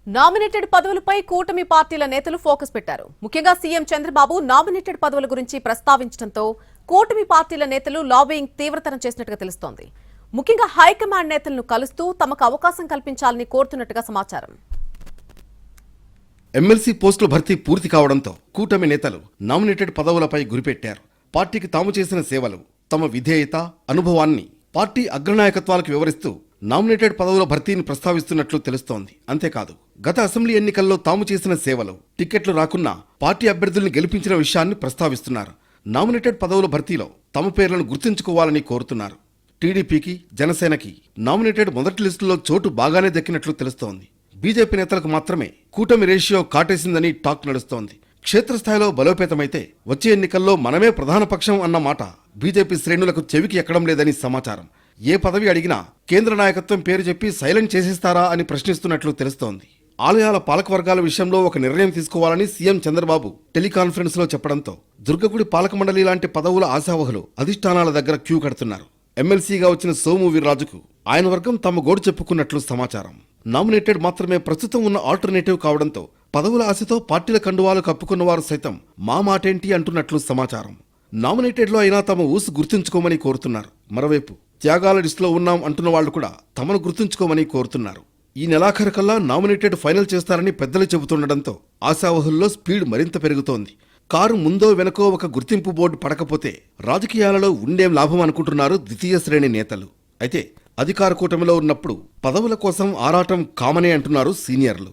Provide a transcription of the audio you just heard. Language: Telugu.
నామినేటెడ్ పదవులపై కూటమి పార్టీల నేతలు ఫోకస్ పెట్టారు. ముఖ్యంగా సీఎం చంద్రబాబు నామినేటెడ్ పదవుల గురించి ప్రస్తావించడంతో కూటమి పార్టీల నేతలు లాబింగ్ తీవ్రతరం చేసినట్టుగా తెలుస్తోంది. ముఖ్యంగా హైకమాండ్ నేతలను కలుస్తూ తమకు అవకాశం కల్పించాలని కోరుతున్నట్టుగా సమాచారం. ఎమ్మెల్సీ పోస్టుల భర్తీ పూర్తి కావడంతో కూటమి నేతలు నామినేటెడ్ పదవులపై గురిపెట్టారు. పార్టీకి తాము చేసిన సేవలు, తమ విధేయత, అనుభవాన్ని పార్టీ అగ్రనాయకత్వాలకు వివరిస్తూ నామినేటెడ్ పదవుల భర్తీని ప్రస్తావిస్తున్నట్లు తెలుస్తోంది. అంతేకాదు, గత అసెంబ్లీ ఎన్నికల్లో తాము చేసిన సేవలు, టికెట్లు రాకున్నా పార్టీ అభ్యర్థుల్ని గెలిపించిన విషయాన్ని ప్రస్తావిస్తున్నారు. నామినేటెడ్ పదవుల భర్తీలో తమ పేర్లను గుర్తుంచుకోవాలని కోరుతున్నారు. టీడీపీకి, జనసేనకి నామినేటెడ్ మొదటి లిస్టులో చోటు బాగానే దక్కినట్లు తెలుస్తోంది. బీజేపీ నేతలకు మాత్రమే కూటమి రేషియో కాటేసిందని టాక్ నడుస్తోంది. క్షేత్రస్థాయిలో బలోపేతమైతే వచ్చే ఎన్నికల్లో మనమే ప్రధాన పక్షం అన్న మాట బీజేపీ శ్రేణులకు చెవికి ఎక్కడం లేదని సమాచారం. ఏ పదవి అడిగినా కేంద్ర నాయకత్వం పేరు చెప్పి సైలెంట్ చేసేస్తారా అని ప్రశ్నిస్తున్నట్లు తెలుస్తోంది. ఆలయాల పాలకవర్గాల విషయంలో ఒక నిర్ణయం తీసుకోవాలని సీఎం చంద్రబాబు టెలికాన్ఫరెన్స్ లో చెప్పడంతో దుర్గగుడి పాలక మండలి లాంటి పదవుల ఆశావహులు అధిష్టానాల దగ్గర క్యూ కడుతున్నారు. ఎమ్మెల్సీగా వచ్చిన సోము వీర్రాజుకు ఆయన వర్గం తమ గోడు చెప్పుకున్నట్లు సమాచారం. నామినేటెడ్ మాత్రమే ప్రస్తుతం ఉన్న ఆల్టర్నేటివ్ కావడంతో పదవుల ఆశతో పార్టీల కండువాలు కప్పుకున్న వారు సైతం మా మాటేంటి అంటున్నట్లు సమాచారం. నామినేటెడ్లో అయినా తమ ఊసు గుర్తుంచుకోమని కోరుతున్నారు. మరోవైపు త్యాగాల లిస్టులో ఉన్నాం అంటున్న వాళ్లు కూడా తమను గుర్తుంచుకోమని కోరుతున్నారు. ఈ నెలాఖరుకల్లా నామినేటెడ్ ఫైనల్ చేస్తారని పెద్దలు చెబుతుండటంతో ఆశావహుల్లో స్పీడ్ మరింత పెరుగుతోంది. కారు ముందో వెనకో ఒక గుర్తింపు బోర్డు పడకపోతే రాజకీయాలలో ఉండేం లాభం అనుకుంటున్నారు ద్వితీయ శ్రేణి నేతలు. అయితే అధికార కూటమిలో ఉన్నప్పుడు పదవుల కోసం ఆరాటం కామనే అంటున్నారు సీనియర్లు.